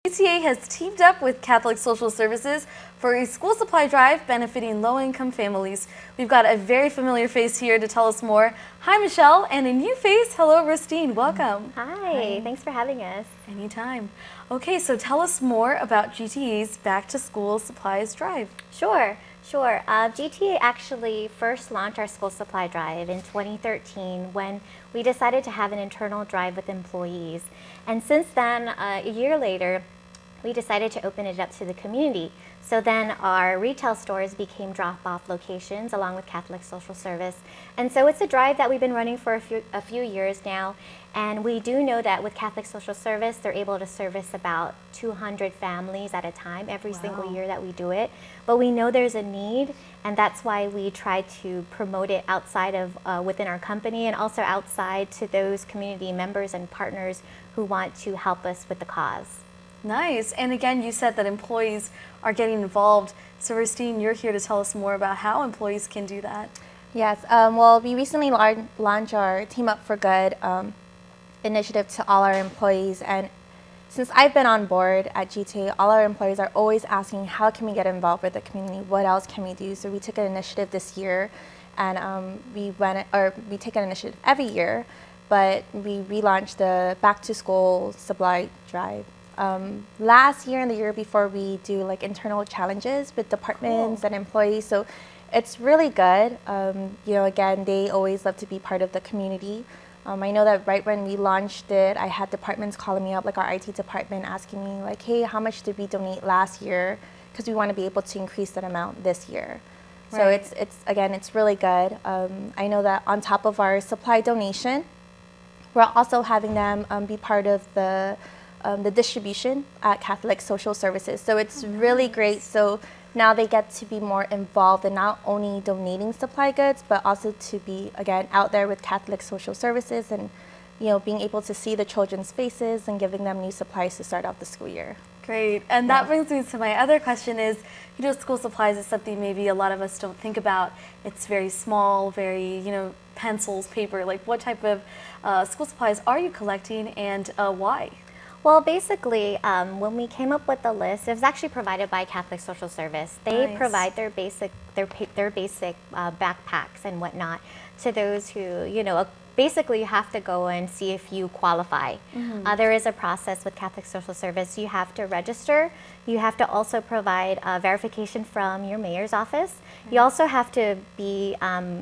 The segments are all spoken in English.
GTA has teamed up with Catholic Social Services for a school supply drive benefiting low-income families. We've got a very familiar face here to tell us more. Hi, Michelle, and a new face. Hello, Ristine. Welcome. Hi. Thanks for having us. Anytime. Okay, so tell us more about GTA's Back to School Supplies Drive. Sure. GTA actually first launched our school supply drive in 2013 when we decided to have an internal drive with employees. And since then, a year later, we decided to open it up to the community. So then our retail stores became drop-off locations along with Catholic Social Service. And so it's a drive that we've been running for a few years now. And we do know that with Catholic Social Service, they're able to service about 200 families at a time every single year that we do it. But we know there's a need, and that's why we try to promote it outside of within our company and also outside to those community members and partners who want to help us with the cause. Nice. And again, you said that employees are getting involved. So Ristine, you're here to tell us more about how employees can do that. Yes. Well, we recently launched our Team Up for Good initiative to all our employees. And since I've been on board at GTA, all our employees are always asking, how can we get involved with the community? What else can we do? So we took an initiative this year, and we take an initiative every year, but we relaunched the Back to School Supply Drive. Last year and the year before, we do like internal challenges with departments and employees, so it's really good. You know, again, they always love to be part of the community. I know that right when we launched it, I had departments calling me up, like our IT department, asking me like, hey, how much did we donate last year? Because we want to be able to increase that amount this year. Right. So it's really good. I know that on top of our supply donation, we're also having them be part of the distribution at Catholic Social Services. So it's really great. So now they get to be more involved in not only donating supply goods, but also to be, again, out there with Catholic Social Services and, you know, being able to see the children's faces and giving them new supplies to start out the school year. Great. And that brings me to my other question is, you know, school supplies is something maybe a lot of us don't think about. It's very small, very, you know, pencils, paper. Like, what type of school supplies are you collecting, and why? Well, basically, when we came up with the list, it was actually provided by Catholic Social Service. They provide their basic backpacks and whatnot to those who, you know, basically you have to go and see if you qualify. There is a process with Catholic Social Service. You have to register. You have to also provide verification from your mayor's office. You also have to be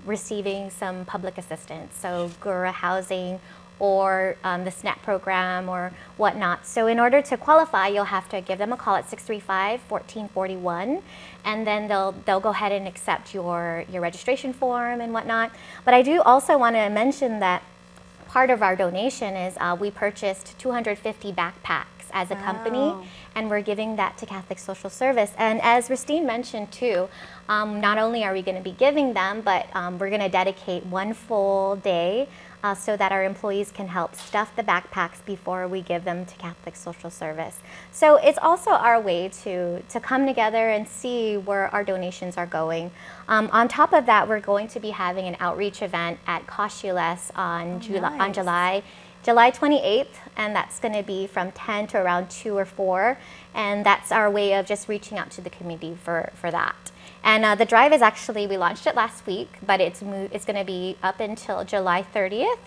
receiving some public assistance, so GURA housing, or the SNAP program or whatnot. So in order to qualify, you'll have to give them a call at 635-1441, and then they'll go ahead and accept your registration form and whatnot. But I do also want to mention that part of our donation is we purchased 250 backpacks as a company, and we're giving that to Catholic Social Service. And as Ristine mentioned too, not only are we going to be giving them, but we're going to dedicate one full day so that our employees can help stuff the backpacks before we give them to Catholic Social Service. So it's also our way to come together and see where our donations are going. On top of that, we're going to be having an outreach event at Cochules on July 28th, and that's going to be from 10 to around 2 or 4, and that's our way of just reaching out to the community for that. And the drive is actually, we launched it last week, but it's going to be up until July 30th,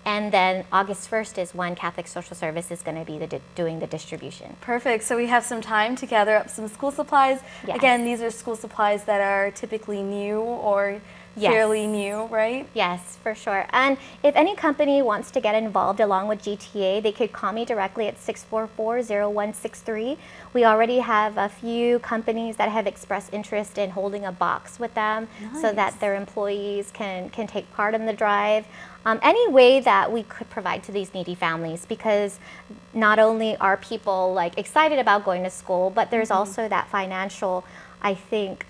and then August 1st is when Catholic Social Service is going to be doing the distribution. Perfect. So we have some time to gather up some school supplies. Yes. Again, these are school supplies that are typically new or fairly new, right? Yes, for sure. And if any company wants to get involved along with GTA, they could call me directly at 644-0163. We already have a few companies that have expressed interest in holding a box with them so that their employees can take part in the drive. Any way that we could provide to these needy families, because not only are people like excited about going to school, but there's also that financial, I think,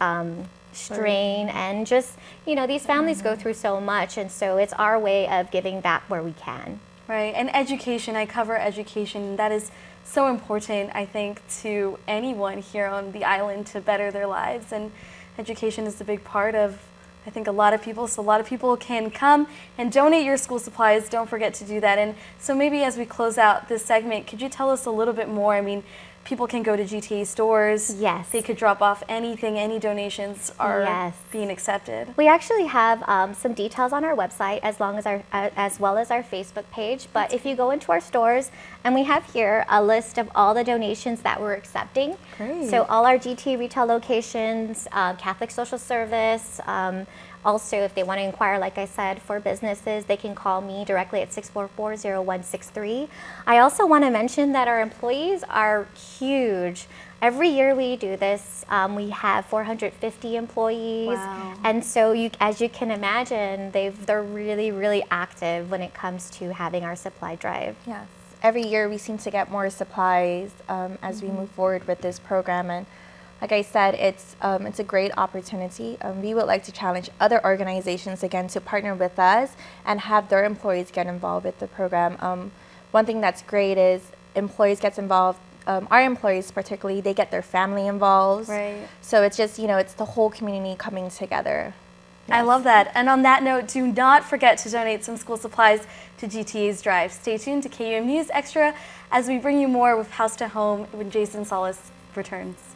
strain, and just, you know, these families go through so much, and so it's our way of giving back where we can. Right, and education, I cover education. That is so important, I think, to anyone here on the island to better their lives, and education is a big part of, I think, a lot of people. So a lot of people can come and donate your school supplies. Don't forget to do that. And so maybe as we close out this segment, could you tell us a little bit more? I mean, people can go to GTA stores. Yes. They could drop off anything, any donations are being accepted. We actually have some details on our website as well as our Facebook page. But if you go into our stores, and we have here a list of all the donations that we're accepting. Great. So all our GTA retail locations, Catholic Social Service, also, if they want to inquire, like I said, for businesses, they can call me directly at 644-0163. I also want to mention that our employees are huge. Every year we do this, we have 450 employees. Wow. And so as you can imagine, they're really, really active when it comes to having our supply drive. Yes. Every year we seem to get more supplies as we move forward with this program. And like I said, it's a great opportunity. We would like to challenge other organizations again to partner with us and have their employees get involved with the program. One thing that's great is employees get involved. Our employees particularly, they get their family involved. Right. So it's just, it's the whole community coming together. I love that. And on that note, do not forget to donate some school supplies to GTA's Drive. Stay tuned to KUM News Extra as we bring you more with House to Home when Jason Solis returns.